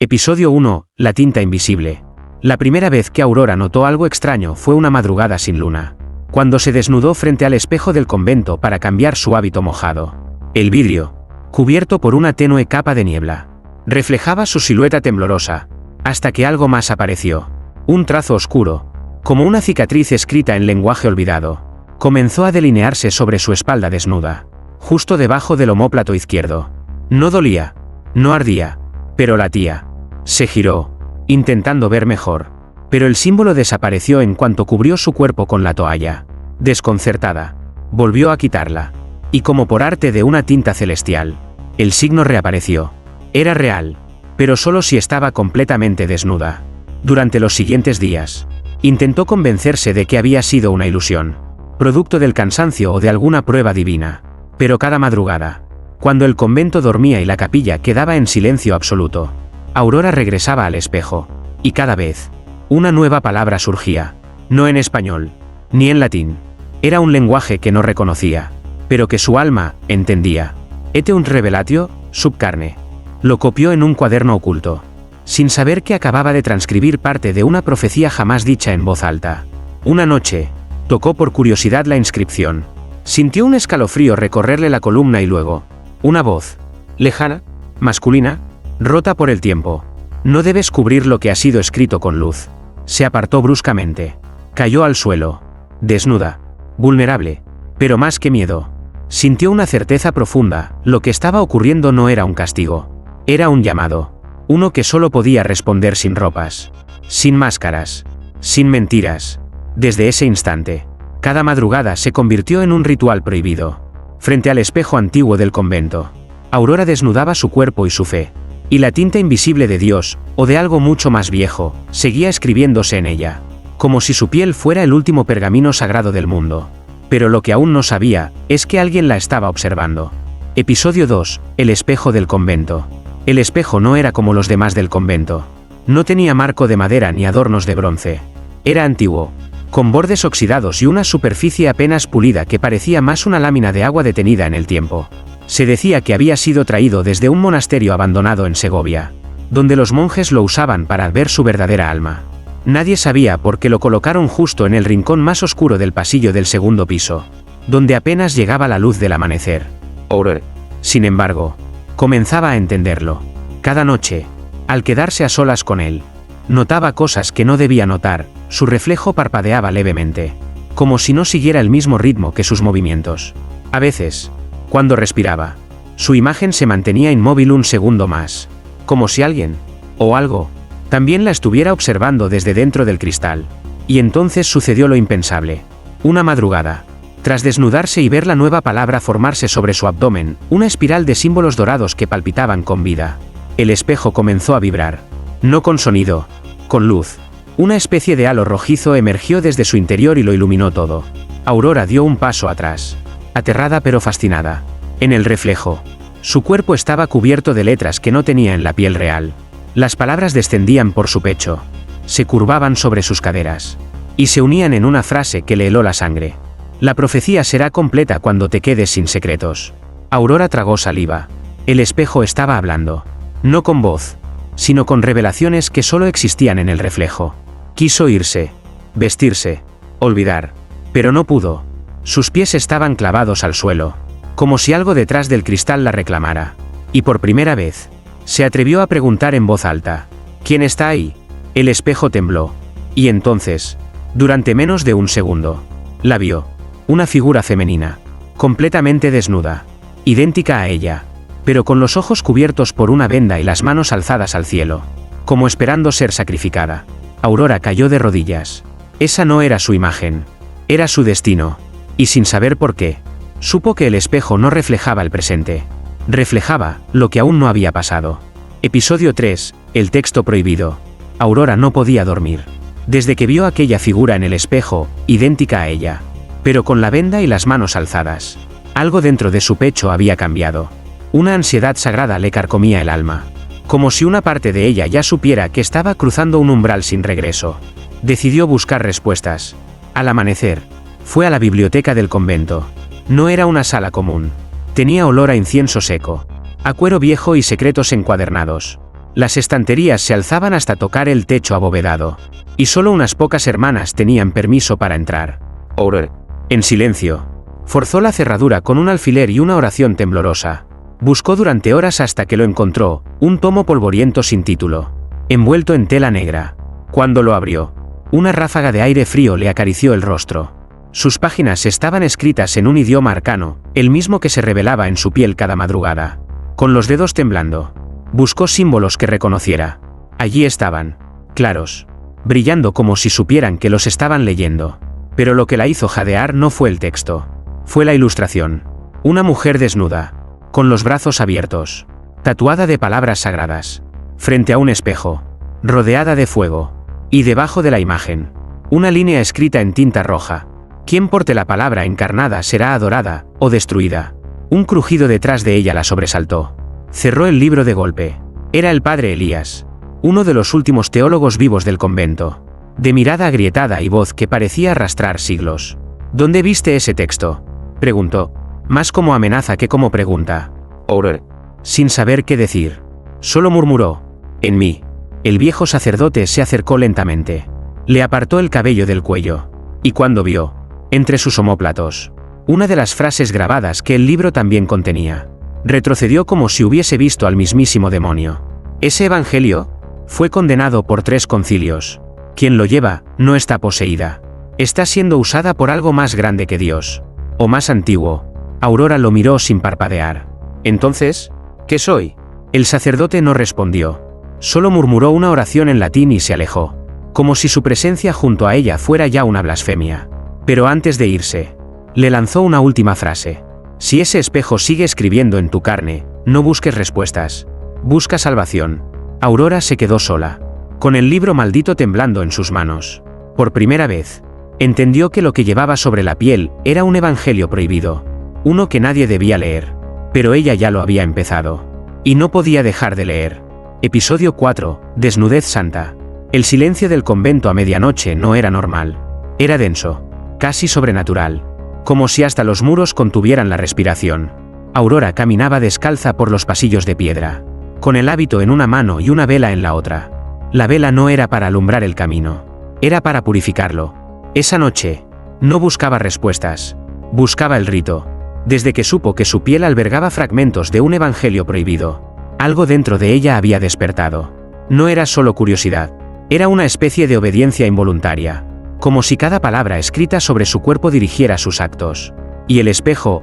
Episodio 1. La tinta invisible. La primera vez que Aurora notó algo extraño fue una madrugada sin luna, cuando se desnudó frente al espejo del convento para cambiar su hábito mojado. El vidrio, cubierto por una tenue capa de niebla, reflejaba su silueta temblorosa, hasta que algo más apareció. Un trazo oscuro, como una cicatriz escrita en lenguaje olvidado, comenzó a delinearse sobre su espalda desnuda, justo debajo del omóplato izquierdo. No dolía, no ardía, pero latía. Se giró, intentando ver mejor, pero el símbolo desapareció en cuanto cubrió su cuerpo con la toalla. Desconcertada, volvió a quitarla, y como por arte de una tinta celestial, el signo reapareció. Era real, pero solo si estaba completamente desnuda. Durante los siguientes días, intentó convencerse de que había sido una ilusión, producto del cansancio o de alguna prueba divina, pero cada madrugada, cuando el convento dormía y la capilla quedaba en silencio absoluto, Aurora regresaba al espejo, y cada vez, una nueva palabra surgía, no en español, ni en latín. Era un lenguaje que no reconocía, pero que su alma entendía. Eteunt revelatio, sub carne. Lo copió en un cuaderno oculto, sin saber que acababa de transcribir parte de una profecía jamás dicha en voz alta. Una noche, tocó por curiosidad la inscripción. Sintió un escalofrío recorrerle la columna y luego, una voz, lejana, masculina, rota por el tiempo. No debes cubrir lo que ha sido escrito con luz. Se apartó bruscamente. Cayó al suelo, desnuda, vulnerable, pero más que miedo. Sintió una certeza profunda, lo que estaba ocurriendo no era un castigo. Era un llamado. Uno que solo podía responder sin ropas, sin máscaras, sin mentiras. Desde ese instante, cada madrugada se convirtió en un ritual prohibido. Frente al espejo antiguo del convento, Aurora desnudaba su cuerpo y su fe, y la tinta invisible de Dios, o de algo mucho más viejo, seguía escribiéndose en ella, como si su piel fuera el último pergamino sagrado del mundo. Pero lo que aún no sabía, es que alguien la estaba observando. Episodio 2. El espejo del convento. El espejo no era como los demás del convento. No tenía marco de madera ni adornos de bronce. Era antiguo, con bordes oxidados y una superficie apenas pulida que parecía más una lámina de agua detenida en el tiempo. Se decía que había sido traído desde un monasterio abandonado en Segovia, donde los monjes lo usaban para ver su verdadera alma. Nadie sabía por qué lo colocaron justo en el rincón más oscuro del pasillo del segundo piso, donde apenas llegaba la luz del amanecer. Aurora, sin embargo, comenzaba a entenderlo. Cada noche, al quedarse a solas con él, notaba cosas que no debía notar. Su reflejo parpadeaba levemente, como si no siguiera el mismo ritmo que sus movimientos. A veces, cuando respiraba, su imagen se mantenía inmóvil un segundo más, como si alguien, o algo, también la estuviera observando desde dentro del cristal. Y entonces sucedió lo impensable. Una madrugada, tras desnudarse y ver la nueva palabra formarse sobre su abdomen, una espiral de símbolos dorados que palpitaban con vida, el espejo comenzó a vibrar. No con sonido, con luz. Una especie de halo rojizo emergió desde su interior y lo iluminó todo. Aurora dio un paso atrás, aterrada pero fascinada. En el reflejo, su cuerpo estaba cubierto de letras que no tenía en la piel real. Las palabras descendían por su pecho, se curvaban sobre sus caderas, y se unían en una frase que le heló la sangre. La profecía será completa cuando te quedes sin secretos. Aurora tragó saliva. El espejo estaba hablando, no con voz, sino con revelaciones que solo existían en el reflejo. Quiso irse, vestirse, olvidar, pero no pudo. Sus pies estaban clavados al suelo, como si algo detrás del cristal la reclamara. Y por primera vez, se atrevió a preguntar en voz alta, ¿quién está ahí? El espejo tembló. Y entonces, durante menos de un segundo, la vio. Una figura femenina, completamente desnuda, idéntica a ella, pero con los ojos cubiertos por una venda y las manos alzadas al cielo, como esperando ser sacrificada. Aurora cayó de rodillas. Esa no era su imagen, era su destino, y sin saber por qué, supo que el espejo no reflejaba el presente, reflejaba lo que aún no había pasado. Episodio 3. El texto prohibido. Aurora no podía dormir, desde que vio aquella figura en el espejo, idéntica a ella, pero con la venda y las manos alzadas. Algo dentro de su pecho había cambiado. Una ansiedad sagrada le carcomía el alma, como si una parte de ella ya supiera que estaba cruzando un umbral sin regreso. Decidió buscar respuestas. Al amanecer, fue a la biblioteca del convento. No era una sala común. Tenía olor a incienso seco, a cuero viejo y secretos encuadernados. Las estanterías se alzaban hasta tocar el techo abovedado. Y solo unas pocas hermanas tenían permiso para entrar. Aurora, en silencio, forzó la cerradura con un alfiler y una oración temblorosa. Buscó durante horas hasta que lo encontró, un tomo polvoriento sin título, envuelto en tela negra. Cuando lo abrió, una ráfaga de aire frío le acarició el rostro. Sus páginas estaban escritas en un idioma arcano, el mismo que se revelaba en su piel cada madrugada. Con los dedos temblando, buscó símbolos que reconociera. Allí estaban, claros, brillando como si supieran que los estaban leyendo. Pero lo que la hizo jadear no fue el texto, fue la ilustración. Una mujer desnuda, con los brazos abiertos, tatuada de palabras sagradas, frente a un espejo, rodeada de fuego, y debajo de la imagen, una línea escrita en tinta roja. Quien porte la palabra encarnada será adorada, o destruida. Un crujido detrás de ella la sobresaltó. Cerró el libro de golpe. Era el padre Elías, uno de los últimos teólogos vivos del convento, de mirada agrietada y voz que parecía arrastrar siglos. ¿Dónde viste ese texto?, preguntó, más como amenaza que como pregunta. Aurora, sin saber qué decir, solo murmuró, en mí. El viejo sacerdote se acercó lentamente. Le apartó el cabello del cuello. Y cuando vio, entre sus omóplatos, una de las frases grabadas que el libro también contenía, retrocedió como si hubiese visto al mismísimo demonio. Ese evangelio fue condenado por 3 concilios. Quien lo lleva no está poseída. Está siendo usada por algo más grande que Dios, o más antiguo. Aurora lo miró sin parpadear. Entonces, ¿qué soy? El sacerdote no respondió. Solo murmuró una oración en latín y se alejó, como si su presencia junto a ella fuera ya una blasfemia. Pero antes de irse, le lanzó una última frase. Si ese espejo sigue escribiendo en tu carne, no busques respuestas. Busca salvación. Aurora se quedó sola, con el libro maldito temblando en sus manos. Por primera vez, entendió que lo que llevaba sobre la piel era un evangelio prohibido, uno que nadie debía leer. Pero ella ya lo había empezado, y no podía dejar de leer. Episodio 4, Desnudez Santa. El silencio del convento a medianoche no era normal. Era denso, casi sobrenatural, como si hasta los muros contuvieran la respiración. Aurora caminaba descalza por los pasillos de piedra, con el hábito en una mano y una vela en la otra. La vela no era para alumbrar el camino, era para purificarlo. Esa noche, no buscaba respuestas, buscaba el rito. Desde que supo que su piel albergaba fragmentos de un evangelio prohibido, algo dentro de ella había despertado. No era solo curiosidad, era una especie de obediencia involuntaria, como si cada palabra escrita sobre su cuerpo dirigiera sus actos. Y el espejo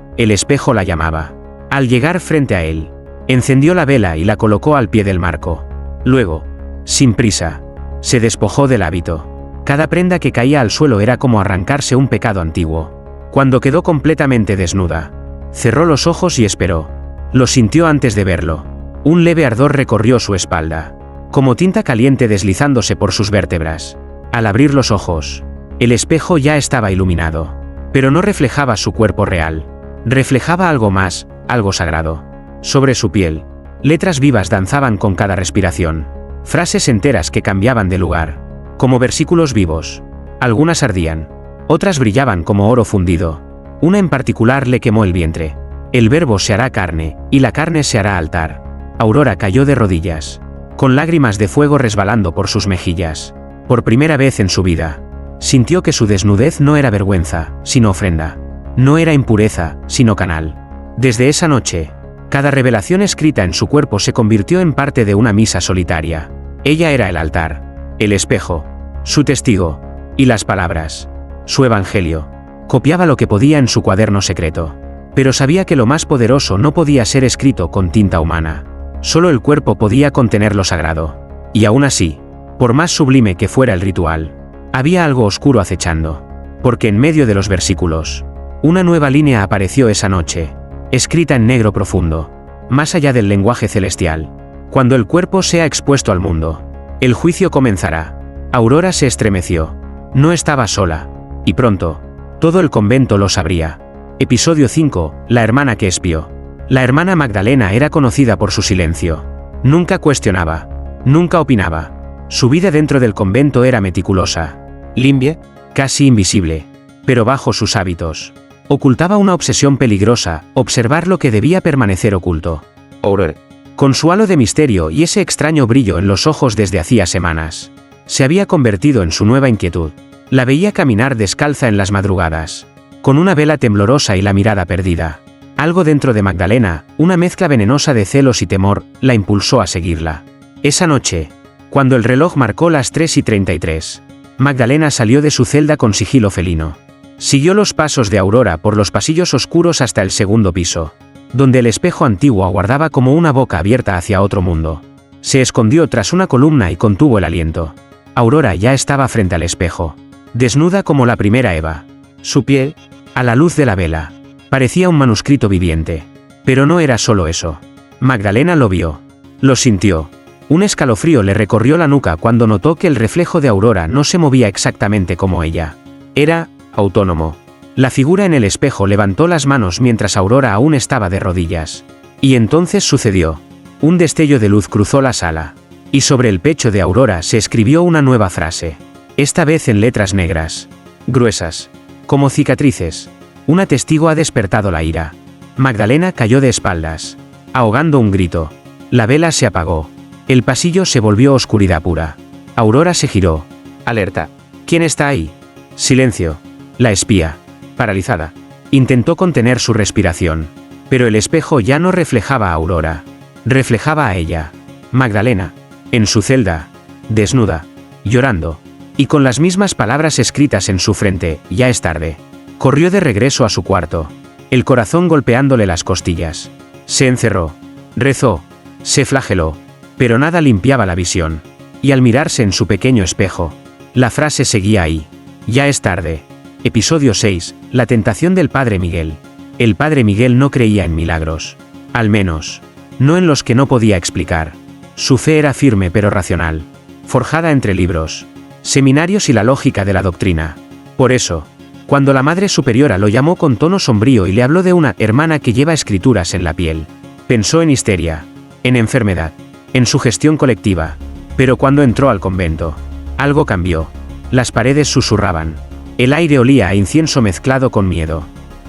la llamaba. Al llegar frente a él, encendió la vela y la colocó al pie del marco. Luego, sin prisa, se despojó del hábito. Cada prenda que caía al suelo era como arrancarse un pecado antiguo. Cuando quedó completamente desnuda, cerró los ojos y esperó. Lo sintió antes de verlo. Un leve ardor recorrió su espalda, como tinta caliente deslizándose por sus vértebras. Al abrir los ojos, el espejo ya estaba iluminado, pero no reflejaba su cuerpo real. Reflejaba algo más, algo sagrado. Sobre su piel, letras vivas danzaban con cada respiración. Frases enteras que cambiaban de lugar, como versículos vivos. Algunas ardían, otras brillaban como oro fundido. Una en particular le quemó el vientre. El verbo se hará carne, y la carne se hará altar. Aurora cayó de rodillas, con lágrimas de fuego resbalando por sus mejillas. Por primera vez en su vida, sintió que su desnudez no era vergüenza, sino ofrenda. No era impureza, sino canal. Desde esa noche, cada revelación escrita en su cuerpo se convirtió en parte de una misa solitaria. Ella era el altar, el espejo, su testigo, y las palabras, su evangelio. Copiaba lo que podía en su cuaderno secreto, pero sabía que lo más poderoso no podía ser escrito con tinta humana. Solo el cuerpo podía contener lo sagrado. Y aún así, por más sublime que fuera el ritual, había algo oscuro acechando. Porque en medio de los versículos, una nueva línea apareció esa noche, escrita en negro profundo, más allá del lenguaje celestial. Cuando el cuerpo sea expuesto al mundo, el juicio comenzará. Aurora se estremeció. No estaba sola. Y pronto, todo el convento lo sabría. Episodio 5, la hermana que espió. La hermana Magdalena era conocida por su silencio. Nunca cuestionaba, nunca opinaba. Su vida dentro del convento era meticulosa, limpia, casi invisible. Pero bajo sus hábitos, ocultaba una obsesión peligrosa: observar lo que debía permanecer oculto. Aurora, con su halo de misterio y ese extraño brillo en los ojos desde hacía semanas. Se había convertido en su nueva inquietud. La veía caminar descalza en las madrugadas, con una vela temblorosa y la mirada perdida. Algo dentro de Magdalena, una mezcla venenosa de celos y temor, la impulsó a seguirla. Esa noche, cuando el reloj marcó las 3:33, Magdalena salió de su celda con sigilo felino. Siguió los pasos de Aurora por los pasillos oscuros hasta el segundo piso, donde el espejo antiguo aguardaba como una boca abierta hacia otro mundo. Se escondió tras una columna y contuvo el aliento. Aurora ya estaba frente al espejo, desnuda como la primera Eva. Su piel, a la luz de la vela, parecía un manuscrito viviente. Pero no era solo eso. Magdalena lo vio. Lo sintió. Un escalofrío le recorrió la nuca cuando notó que el reflejo de Aurora no se movía exactamente como ella. Era autónomo. La figura en el espejo levantó las manos mientras Aurora aún estaba de rodillas. Y entonces sucedió. Un destello de luz cruzó la sala. Y sobre el pecho de Aurora se escribió una nueva frase. Esta vez en letras negras. Gruesas. Como cicatrices. Una testigo ha despertado la ira. Magdalena cayó de espaldas, ahogando un grito. La vela se apagó. El pasillo se volvió oscuridad pura. Aurora se giró. Alerta. ¿Quién está ahí? Silencio. La espía, paralizada, intentó contener su respiración. Pero el espejo ya no reflejaba a Aurora. Reflejaba a ella. Magdalena, en su celda, desnuda, llorando, y con las mismas palabras escritas en su frente: ya es tarde. Corrió de regreso a su cuarto, el corazón golpeándole las costillas. Se encerró, rezó, se flageló, pero nada limpiaba la visión. Y al mirarse en su pequeño espejo, la frase seguía ahí: ya es tarde. Episodio 6, la tentación del Padre Miguel. El Padre Miguel no creía en milagros. Al menos, no en los que no podía explicar. Su fe era firme pero racional, forjada entre libros, seminarios y la lógica de la doctrina. Por eso, cuando la Madre Superiora lo llamó con tono sombrío y le habló de una hermana que lleva escrituras en la piel, pensó en histeria, en enfermedad, en sugestión colectiva. Pero cuando entró al convento, algo cambió. Las paredes susurraban. El aire olía a incienso mezclado con miedo.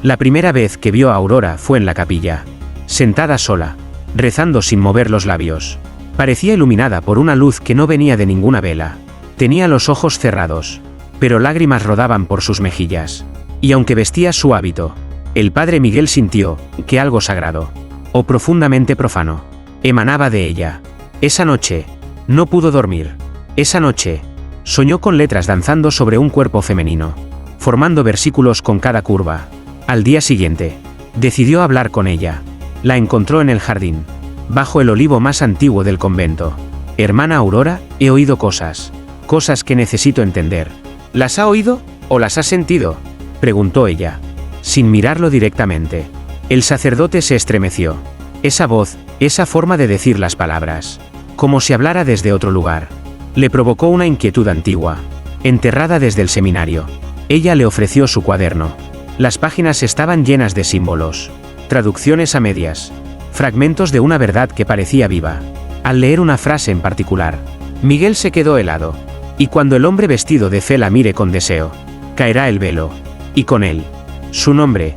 La primera vez que vio a Aurora fue en la capilla, sentada sola, rezando sin mover los labios. Parecía iluminada por una luz que no venía de ninguna vela. Tenía los ojos cerrados, pero lágrimas rodaban por sus mejillas. Y aunque vestía su hábito, el Padre Miguel sintió que algo sagrado, o profundamente profano, emanaba de ella. Esa noche, no pudo dormir. Esa noche, soñó con letras danzando sobre un cuerpo femenino, formando versículos con cada curva. Al día siguiente, decidió hablar con ella. La encontró en el jardín, bajo el olivo más antiguo del convento. Hermana Aurora, he oído cosas que necesito entender. ¿Las ha oído, o las ha sentido?, preguntó ella, sin mirarlo directamente. El sacerdote se estremeció. Esa voz, esa forma de decir las palabras, como si hablara desde otro lugar, le provocó una inquietud antigua, enterrada desde el seminario. Ella le ofreció su cuaderno. Las páginas estaban llenas de símbolos, traducciones a medias, fragmentos de una verdad que parecía viva. Al leer una frase en particular, Miguel se quedó helado. Y cuando el hombre vestido de fe la mire con deseo, caerá el velo. Y con él, su nombre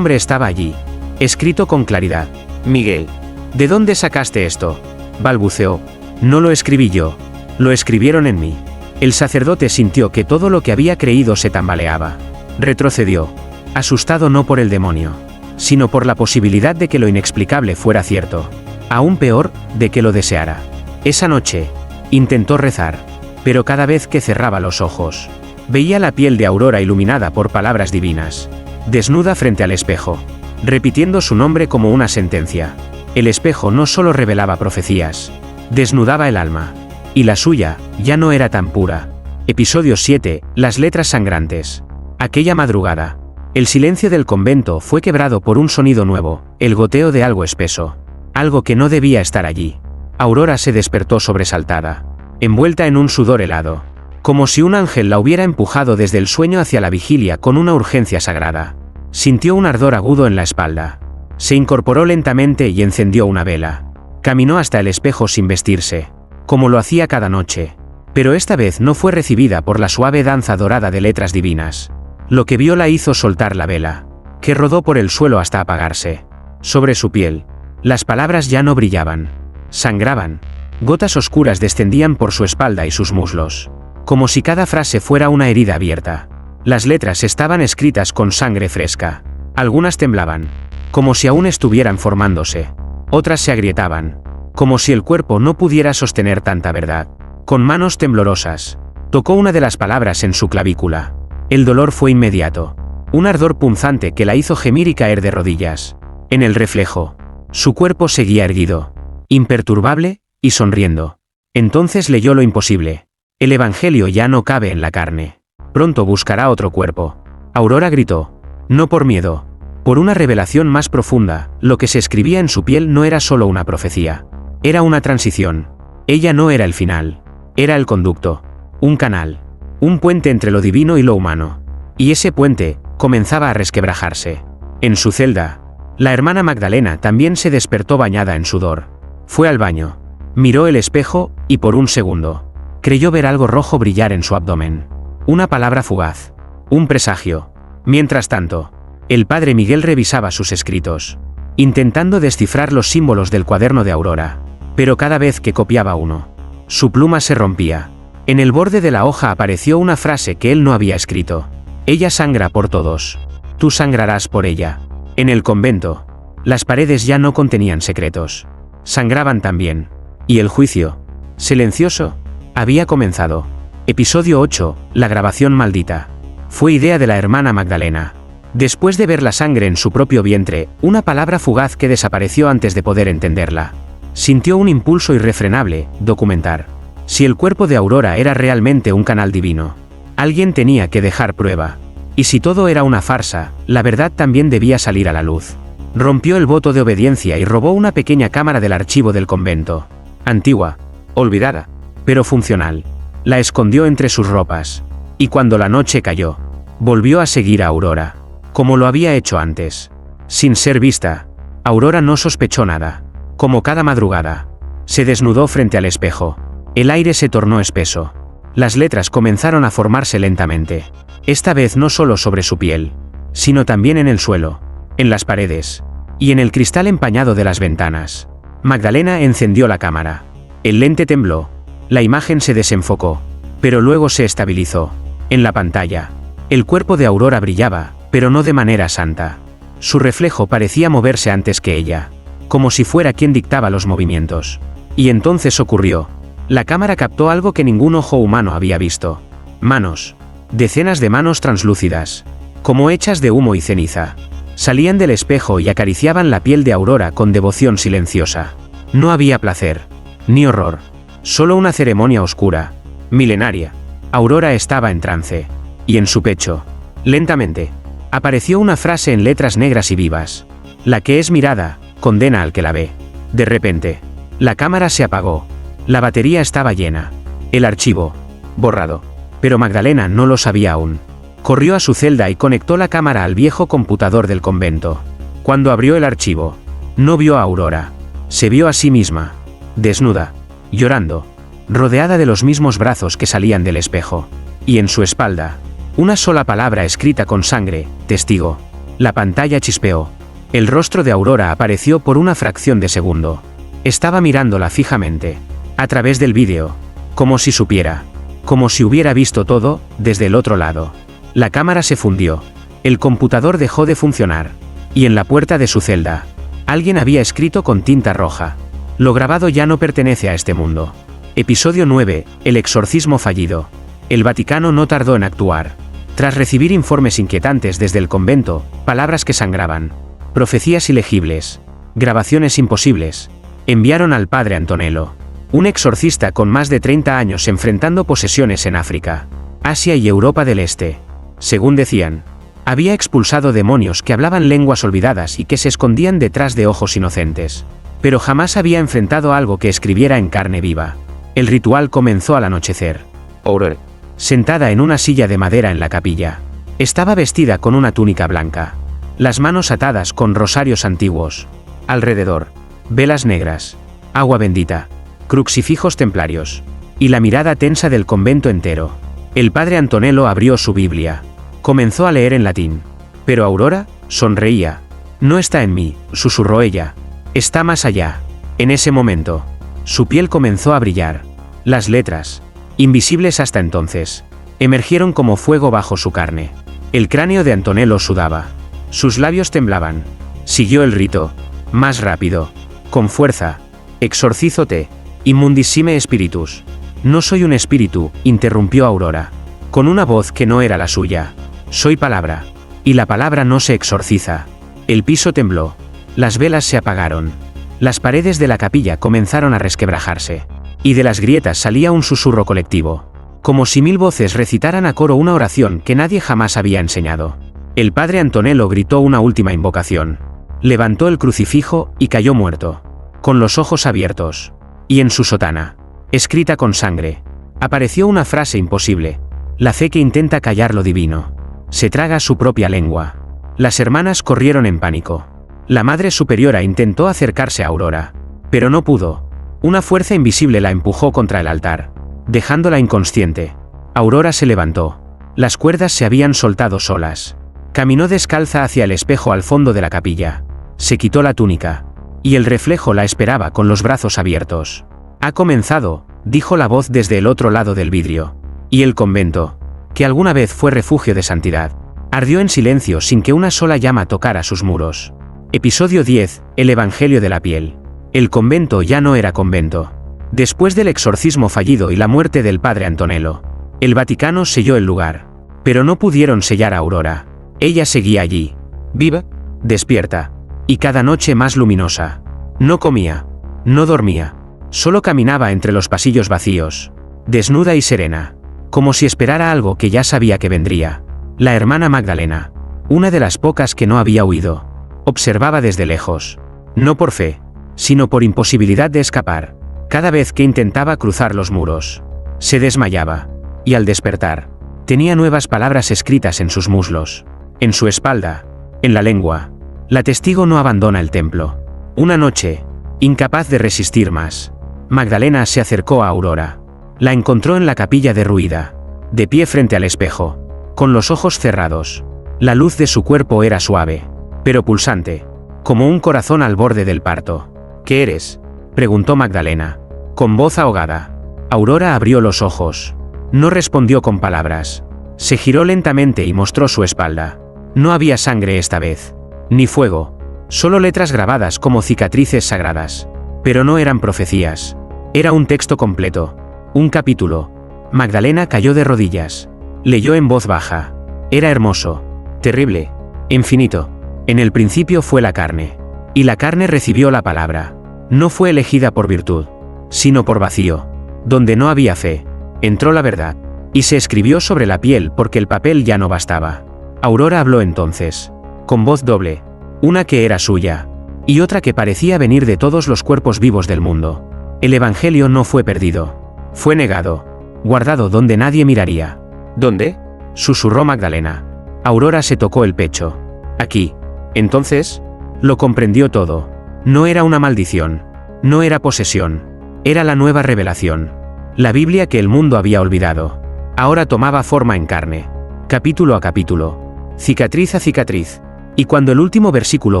estaba allí, escrito con claridad. Miguel, ¿de dónde sacaste esto?, balbuceó. No lo escribí yo. Lo escribieron en mí. El sacerdote sintió que todo lo que había creído se tambaleaba. Retrocedió, asustado no por el demonio, sino por la posibilidad de que lo inexplicable fuera cierto. Aún peor, de que lo deseara. Esa noche, intentó rezar, pero cada vez que cerraba los ojos, veía la piel de Aurora iluminada por palabras divinas, desnuda frente al espejo, repitiendo su nombre como una sentencia. El espejo no solo revelaba profecías, desnudaba el alma. Y la suya, ya no era tan pura. Episodio 7, las letras sangrantes. Aquella madrugada, el silencio del convento fue quebrado por un sonido nuevo, el goteo de algo espeso. Algo que no debía estar allí. Aurora se despertó sobresaltada, envuelta en un sudor helado, como si un ángel la hubiera empujado desde el sueño hacia la vigilia con una urgencia sagrada. Sintió un ardor agudo en la espalda. Se incorporó lentamente y encendió una vela. Caminó hasta el espejo sin vestirse, como lo hacía cada noche. Pero esta vez no fue recibida por la suave danza dorada de letras divinas. Lo que vio la hizo soltar la vela, que rodó por el suelo hasta apagarse. Sobre su piel, Las palabras ya no brillaban. Sangraban. Gotas oscuras descendían por su espalda y sus muslos. Como si cada frase fuera una herida abierta. Las letras estaban escritas con sangre fresca. Algunas temblaban, como si aún estuvieran formándose. Otras se agrietaban, como si el cuerpo no pudiera sostener tanta verdad. Con manos temblorosas, tocó una de las palabras en su clavícula. El dolor fue inmediato. Un ardor punzante que la hizo gemir y caer de rodillas. En el reflejo, su cuerpo seguía erguido, imperturbable y sonriendo. Entonces leyó lo imposible. El evangelio ya no cabe en la carne. Pronto buscará otro cuerpo. Aurora gritó. No por miedo. Por una revelación más profunda. Lo que se escribía en su piel no era solo una profecía. Era una transición. Ella no era el final. Era el conducto. Un canal. Un puente entre lo divino y lo humano. Y ese puente comenzaba a resquebrajarse. En su celda, la hermana Magdalena también se despertó bañada en sudor. Fue al baño. Miró el espejo, y por un segundo, creyó ver algo rojo brillar en su abdomen. Una palabra fugaz. Un presagio. Mientras tanto, el padre Miguel revisaba sus escritos, intentando descifrar los símbolos del cuaderno de Aurora. Pero cada vez que copiaba uno, su pluma se rompía. En el borde de la hoja apareció una frase que él no había escrito. Ella sangra por todos. Tú sangrarás por ella. En el convento, las paredes ya no contenían secretos. Sangraban también. Y el juicio, silencioso, había comenzado. Episodio 8, la grabación maldita. Fue idea de la hermana Magdalena. Después de ver la sangre en su propio vientre, una palabra fugaz que desapareció antes de poder entenderla. Sintió un impulso irrefrenable, documentar. Si el cuerpo de Aurora era realmente un canal divino, alguien tenía que dejar prueba. Y si todo era una farsa, la verdad también debía salir a la luz. Rompió el voto de obediencia y robó una pequeña cámara del archivo del convento. Antigua, olvidada, pero funcional. La escondió entre sus ropas. Y cuando la noche cayó, volvió a seguir a Aurora, como lo había hecho antes. Sin ser vista, Aurora no sospechó nada. Como cada madrugada, se desnudó frente al espejo. El aire se tornó espeso. Las letras comenzaron a formarse lentamente. Esta vez no solo sobre su piel, sino también en el suelo, en las paredes, y en el cristal empañado de las ventanas. Magdalena encendió la cámara. El lente tembló. La imagen se desenfocó, pero luego se estabilizó. En la pantalla, el cuerpo de Aurora brillaba, pero no de manera santa. Su reflejo parecía moverse antes que ella, como si fuera quien dictaba los movimientos. Y entonces ocurrió. La cámara captó algo que ningún ojo humano había visto. Manos. Decenas de manos translúcidas, como hechas de humo y ceniza. Salían del espejo y acariciaban la piel de Aurora con devoción silenciosa. No había placer, ni horror. Solo una ceremonia oscura, milenaria. Aurora estaba en trance. Y en su pecho, lentamente, apareció una frase en letras negras y vivas. La que es mirada, condena al que la ve. De repente, la cámara se apagó. La batería estaba llena. El archivo, borrado. Pero Magdalena no lo sabía aún. Corrió a su celda y conectó la cámara al viejo computador del convento. Cuando abrió el archivo, no vio a Aurora. Se vio a sí misma, desnuda, llorando, rodeada de los mismos brazos que salían del espejo. Y en su espalda, una sola palabra escrita con sangre: testigo. La pantalla chispeó. El rostro de Aurora apareció por una fracción de segundo. Estaba mirándola fijamente, a través del vídeo, como si supiera, como si hubiera visto todo, desde el otro lado. La cámara se fundió. El computador dejó de funcionar. Y en la puerta de su celda, alguien había escrito con tinta roja: lo grabado ya no pertenece a este mundo. Episodio 9, el exorcismo fallido. El Vaticano no tardó en actuar. Tras recibir informes inquietantes desde el convento, palabras que sangraban, profecías ilegibles, grabaciones imposibles, enviaron al padre Antonello, un exorcista con más de 30 años enfrentando posesiones en África, Asia y Europa del Este. Según decían, había expulsado demonios que hablaban lenguas olvidadas y que se escondían detrás de ojos inocentes. Pero jamás había enfrentado algo que escribiera en carne viva. El ritual comenzó al anochecer. Aurora, sentada en una silla de madera en la capilla, estaba vestida con una túnica blanca, las manos atadas con rosarios antiguos. Alrededor, velas negras, agua bendita, crucifijos templarios, y la mirada tensa del convento entero. El padre Antonello abrió su Biblia. Comenzó a leer en latín. Pero Aurora sonreía. No está en mí, susurró ella. Está más allá. En ese momento, su piel comenzó a brillar. Las letras, invisibles hasta entonces, emergieron como fuego bajo su carne. El cráneo de Antonello sudaba. Sus labios temblaban. Siguió el rito. Más rápido. Con fuerza. Exorcízote. Immundissime spiritus. No soy un espíritu, interrumpió Aurora. Con una voz que no era la suya. Soy palabra. Y la palabra no se exorciza. El piso tembló. Las velas se apagaron. Las paredes de la capilla comenzaron a resquebrajarse. Y de las grietas salía un susurro colectivo. Como si 1000 voces recitaran a coro una oración que nadie jamás había enseñado. El padre Antonello gritó una última invocación. Levantó el crucifijo y cayó muerto. Con los ojos abiertos. Y en su sotana, escrita con sangre, apareció una frase imposible. La fe que intenta callar lo divino. Se traga su propia lengua. Las hermanas corrieron en pánico. La Madre Superiora intentó acercarse a Aurora. Pero no pudo. Una fuerza invisible la empujó contra el altar, dejándola inconsciente. Aurora se levantó. Las cuerdas se habían soltado solas. Caminó descalza hacia el espejo al fondo de la capilla. Se quitó la túnica. Y el reflejo la esperaba con los brazos abiertos. Ha comenzado, dijo la voz desde el otro lado del vidrio. Y el convento, que alguna vez fue refugio de santidad, ardió en silencio sin que una sola llama tocara sus muros. Episodio 10, el Evangelio de la piel. El convento ya no era convento. Después del exorcismo fallido y la muerte del padre Antonello, el Vaticano selló el lugar. Pero no pudieron sellar a Aurora. Ella seguía allí, viva, despierta, y cada noche más luminosa. No comía, no dormía, solo caminaba entre los pasillos vacíos, desnuda y serena, como si esperara algo que ya sabía que vendría. La hermana Magdalena, una de las pocas que no había huido, observaba desde lejos, no por fe, sino por imposibilidad de escapar. Cada vez que intentaba cruzar los muros, se desmayaba, y al despertar, tenía nuevas palabras escritas en sus muslos, en su espalda, en la lengua. La testigo no abandona el templo. Una noche, incapaz de resistir más, Magdalena se acercó a Aurora. La encontró en la capilla derruida, de pie frente al espejo, con los ojos cerrados. La luz de su cuerpo era suave, pero pulsante, como un corazón al borde del parto. ¿Qué eres?, preguntó Magdalena, con voz ahogada. Aurora abrió los ojos. No respondió con palabras. Se giró lentamente y mostró su espalda. No había sangre esta vez, ni fuego, solo letras grabadas como cicatrices sagradas. Pero no eran profecías. Era un texto completo, un capítulo. Magdalena cayó de rodillas. Leyó en voz baja. Era hermoso, terrible, infinito. En el principio fue la carne, y la carne recibió la palabra. No fue elegida por virtud, sino por vacío. Donde no había fe, entró la verdad, y se escribió sobre la piel porque el papel ya no bastaba. Aurora habló entonces, con voz doble, una que era suya, y otra que parecía venir de todos los cuerpos vivos del mundo. El Evangelio no fue perdido, fue negado, guardado donde nadie miraría. ¿Dónde?, susurró Magdalena. Aurora se tocó el pecho. Aquí. Entonces, lo comprendió todo. No era una maldición, no era posesión, era la nueva revelación. La Biblia que el mundo había olvidado, ahora tomaba forma en carne, capítulo a capítulo, cicatriz a cicatriz. Y cuando el último versículo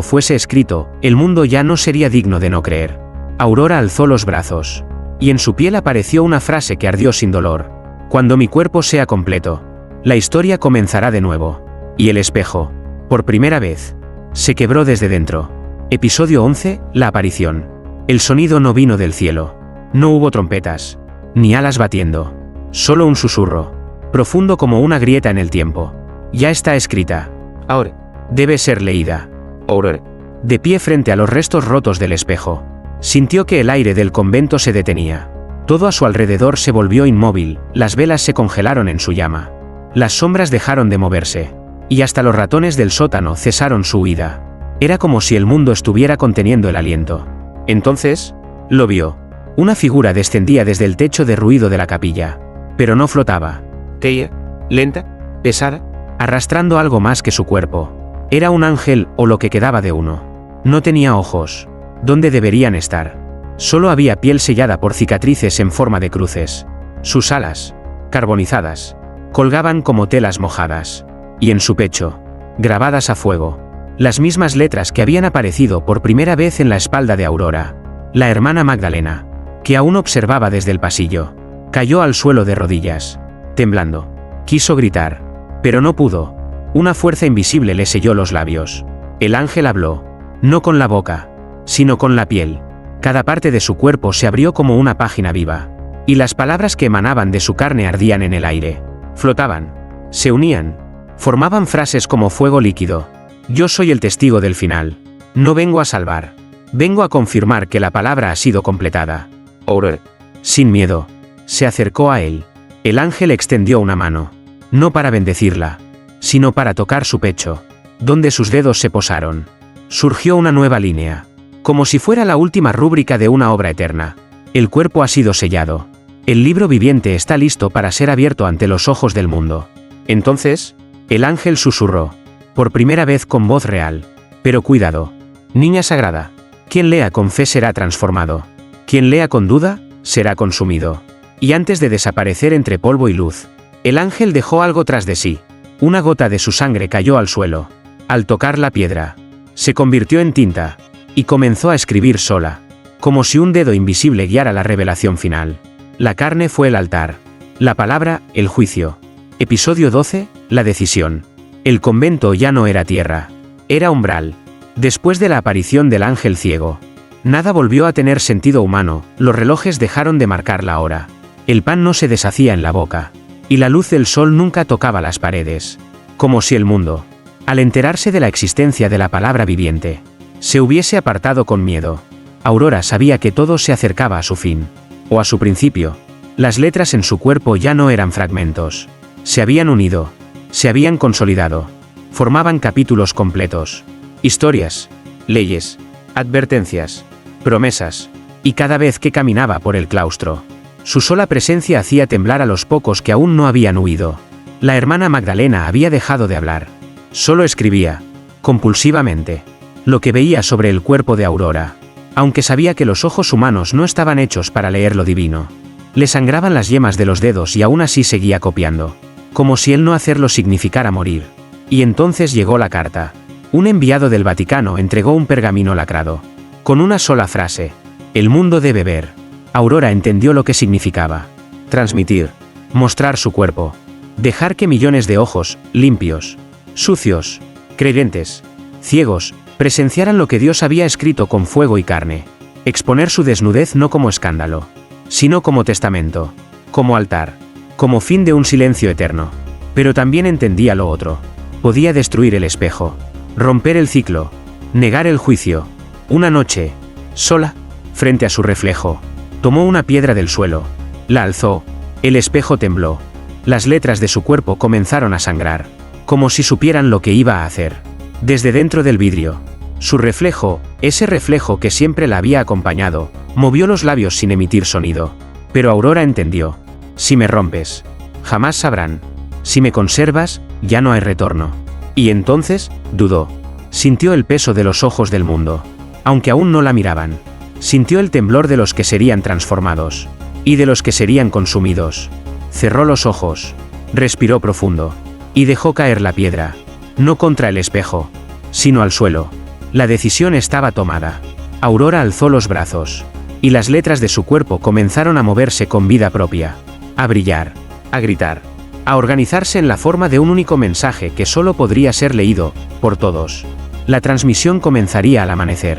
fuese escrito, el mundo ya no sería digno de no creer. Aurora alzó los brazos, y en su piel apareció una frase que ardió sin dolor. Cuando mi cuerpo sea completo, la historia comenzará de nuevo. Y el espejo, por primera vez, se quebró desde dentro. Episodio 11, la aparición. El sonido no vino del cielo. No hubo trompetas, ni alas batiendo. Solo un susurro, profundo como una grieta en el tiempo. Ya está escrita. Ahora. Debe ser leída. Aurora. De pie frente a los restos rotos del espejo, sintió que el aire del convento se detenía. Todo a su alrededor se volvió inmóvil, las velas se congelaron en su llama. Las sombras dejaron de moverse. Y hasta los ratones del sótano cesaron su huida. Era como si el mundo estuviera conteniendo el aliento. Entonces, lo vio. Una figura descendía desde el techo derruido de la capilla. Pero no flotaba. Tella, lenta, pesada, arrastrando algo más que su cuerpo. Era un ángel o lo que quedaba de uno. No tenía ojos. ¿Dónde deberían estar? Solo había piel sellada por cicatrices en forma de cruces. Sus alas, carbonizadas, colgaban como telas mojadas. Y en su pecho, grabadas a fuego, Las mismas letras que habían aparecido por primera vez en la espalda de Aurora. La hermana Magdalena, que aún observaba desde el pasillo, cayó al suelo de rodillas, temblando. Quiso gritar, pero no pudo. Una fuerza invisible le selló los labios. El ángel habló, no con la boca, sino con la piel. Cada parte de su cuerpo se abrió como una página viva, y las palabras que emanaban de su carne ardían en el aire. Flotaban, se unían, formaban frases como fuego líquido. Yo soy el testigo del final. No vengo a salvar. Vengo a confirmar que la palabra ha sido completada. Aurora, sin miedo, se acercó a él. El ángel extendió una mano, no para bendecirla, sino para tocar su pecho, donde sus dedos se posaron. Surgió una nueva línea, como si fuera la última rúbrica de una obra eterna. El cuerpo ha sido sellado. El libro viviente está listo para ser abierto ante los ojos del mundo. Entonces, el ángel susurró, por primera vez con voz real. Pero cuidado, niña sagrada. Quien lea con fe será transformado. Quien lea con duda, será consumido. Y antes de desaparecer entre polvo y luz, el ángel dejó algo tras de sí. Una gota de su sangre cayó al suelo. Al tocar la piedra, se convirtió en tinta, y comenzó a escribir sola, como si un dedo invisible guiara la revelación final. La carne fue el altar. La palabra, el juicio. Episodio 12, la decisión. El convento ya no era tierra. Era umbral. Después de la aparición del ángel ciego, nada volvió a tener sentido humano, los relojes dejaron de marcar la hora. El pan no se deshacía en la boca, y la luz del sol nunca tocaba las paredes. Como si el mundo, al enterarse de la existencia de la palabra viviente, se hubiese apartado con miedo. Aurora sabía que todo se acercaba a su fin, o a su principio. Las letras en su cuerpo ya no eran fragmentos. Se habían unido, se habían consolidado, formaban capítulos completos. Historias, leyes, advertencias, promesas, y cada vez que caminaba por el claustro, su sola presencia hacía temblar a los pocos que aún no habían huido. La hermana Magdalena había dejado de hablar. Solo escribía, compulsivamente, lo que veía sobre el cuerpo de Aurora, aunque sabía que los ojos humanos no estaban hechos para leer lo divino. Le sangraban las yemas de los dedos y aún así seguía copiando, como si el no hacerlo significara morir. Y entonces llegó la carta. Un enviado del Vaticano entregó un pergamino lacrado, con una sola frase: el mundo debe ver. Aurora entendió lo que significaba. Transmitir, mostrar su cuerpo, dejar que millones de ojos, limpios, sucios, creyentes, ciegos, presenciaran lo que Dios había escrito con fuego y carne. Exponer su desnudez no como escándalo, sino como testamento, como altar, como fin de un silencio eterno. Pero también entendía lo otro. Podía destruir el espejo, romper el ciclo, negar el juicio. Una noche, sola, frente a su reflejo, tomó una piedra del suelo, la alzó, el espejo tembló, las letras de su cuerpo comenzaron a sangrar, como si supieran lo que iba a hacer. Desde dentro del vidrio, su reflejo, ese reflejo que siempre la había acompañado, movió los labios sin emitir sonido. Pero Aurora entendió. Si me rompes, jamás sabrán. Si me conservas, ya no hay retorno. Y entonces, dudó. Sintió el peso de los ojos del mundo, aunque aún no la miraban. Sintió el temblor de los que serían transformados, y de los que serían consumidos. Cerró los ojos, respiró profundo, y dejó caer la piedra, no contra el espejo, sino al suelo. La decisión estaba tomada. Aurora alzó los brazos, y las letras de su cuerpo comenzaron a moverse con vida propia, a brillar, a gritar, a organizarse en la forma de un único mensaje que solo podría ser leído por todos. La transmisión comenzaría al amanecer.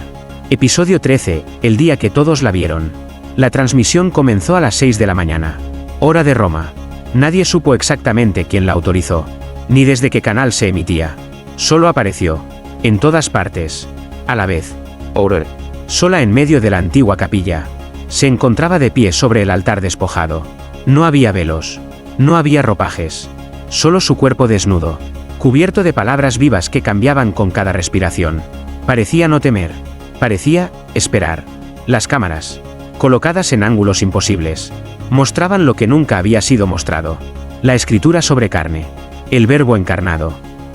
Episodio 13, el día que todos la vieron. La transmisión comenzó a las 6 de la mañana, hora de Roma. Nadie supo exactamente quién la autorizó, ni desde qué canal se emitía. Solo apareció, en todas partes, a la vez. Aurora, sola en medio de la antigua capilla, se encontraba de pie sobre el altar despojado. No había velos, no había ropajes, solo su cuerpo desnudo, cubierto de palabras vivas que cambiaban con cada respiración. Parecía no temer, parecía esperar. Las cámaras, colocadas en ángulos imposibles, mostraban lo que nunca había sido mostrado. La escritura sobre carne, el verbo encarnado,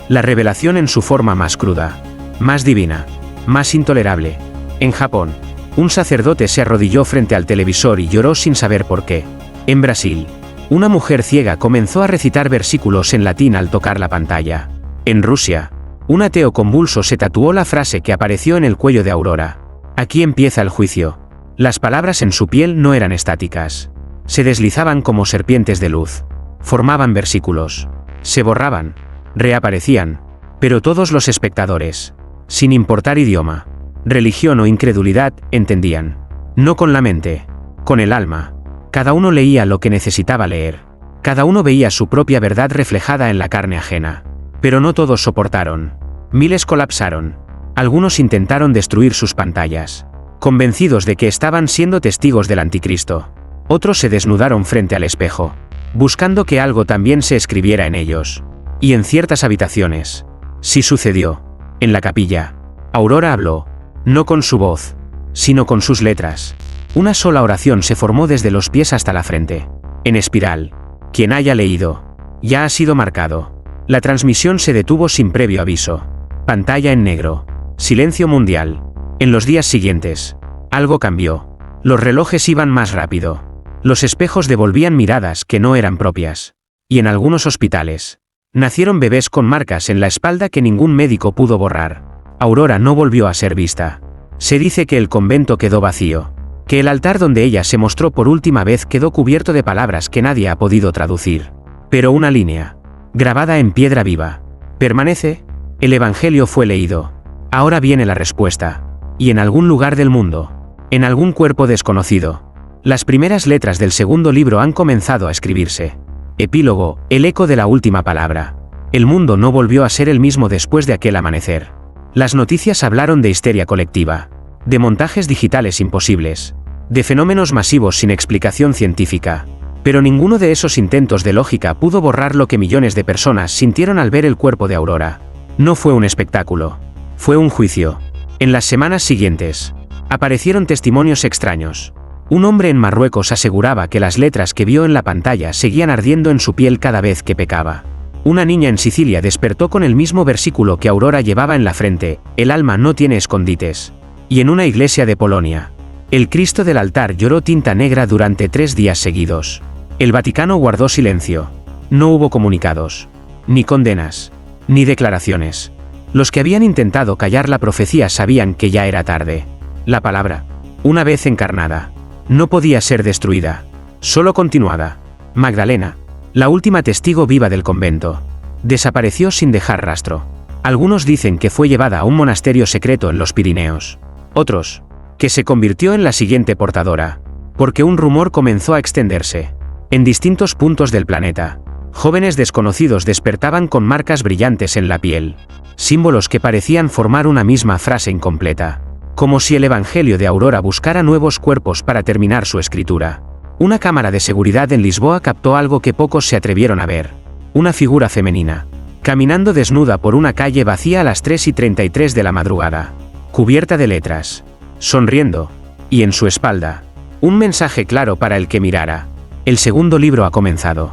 la revelación en su forma más cruda, más divina, más intolerable. En Japón, un sacerdote se arrodilló frente al televisor y lloró sin saber por qué. En Brasil, una mujer ciega comenzó a recitar versículos en latín al tocar la pantalla. En Rusia, Un ateo convulso se tatuó la frase que apareció en el cuello de Aurora. Aquí empieza el juicio. Las palabras en su piel no eran estáticas. Se deslizaban como serpientes de luz. Formaban versículos. Se borraban. Reaparecían. Pero todos los espectadores, sin importar idioma, religión o incredulidad, entendían. No con la mente, con el alma. Cada uno leía lo que necesitaba leer. Cada uno veía su propia verdad reflejada en la carne ajena. Pero no todos soportaron. Miles colapsaron. Algunos intentaron destruir sus pantallas, convencidos de que estaban siendo testigos del anticristo. Otros se desnudaron frente al espejo, buscando que algo también se escribiera en ellos. Y en ciertas habitaciones, sí sucedió. En la capilla, Aurora habló, no con su voz, sino con sus letras. Una sola oración se formó desde los pies hasta la frente, en espiral. Quien haya leído, ya ha sido marcado. La transmisión se detuvo sin previo aviso. Pantalla en negro. Silencio mundial. En los días siguientes, algo cambió. Los relojes iban más rápido. Los espejos devolvían miradas que no eran propias. Y en algunos hospitales, nacieron bebés con marcas en la espalda que ningún médico pudo borrar. Aurora no volvió a ser vista. Se dice que el convento quedó vacío, que el altar donde ella se mostró por última vez quedó cubierto de palabras que nadie ha podido traducir. Pero una línea, grabada en piedra viva, permanece. El Evangelio fue leído. Ahora viene la respuesta. Y en algún lugar del mundo, en algún cuerpo desconocido, las primeras letras del segundo libro han comenzado a escribirse. Epílogo, el eco de la última palabra. El mundo no volvió a ser el mismo después de aquel amanecer. Las noticias hablaron de histeria colectiva, de montajes digitales imposibles, de fenómenos masivos sin explicación científica. Pero ninguno de esos intentos de lógica pudo borrar lo que millones de personas sintieron al ver el cuerpo de Aurora. No fue un espectáculo. Fue un juicio. En las semanas siguientes, aparecieron testimonios extraños. Un hombre en Marruecos aseguraba que las letras que vio en la pantalla seguían ardiendo en su piel cada vez que pecaba. Una niña en Sicilia despertó con el mismo versículo que Aurora llevaba en la frente: el alma no tiene escondites. Y en una iglesia de Polonia, el Cristo del altar lloró tinta negra durante 3 días seguidos. El Vaticano guardó silencio. No hubo comunicados, ni condenas, ni declaraciones. Los que habían intentado callar la profecía sabían que ya era tarde. La palabra, una vez encarnada, no podía ser destruida, solo continuada. Magdalena, la última testigo viva del convento, desapareció sin dejar rastro. Algunos dicen que fue llevada a un monasterio secreto en los Pirineos. Otros, que se convirtió en la siguiente portadora, porque un rumor comenzó a extenderse. En distintos puntos del planeta, jóvenes desconocidos despertaban con marcas brillantes en la piel, símbolos que parecían formar una misma frase incompleta, como si el Evangelio de Aurora buscara nuevos cuerpos para terminar su escritura. Una cámara de seguridad en Lisboa captó algo que pocos se atrevieron a ver: una figura femenina, caminando desnuda por una calle vacía a las 3:33 de la madrugada, cubierta de letras, sonriendo, y en su espalda, un mensaje claro para el que mirara: el segundo libro ha comenzado.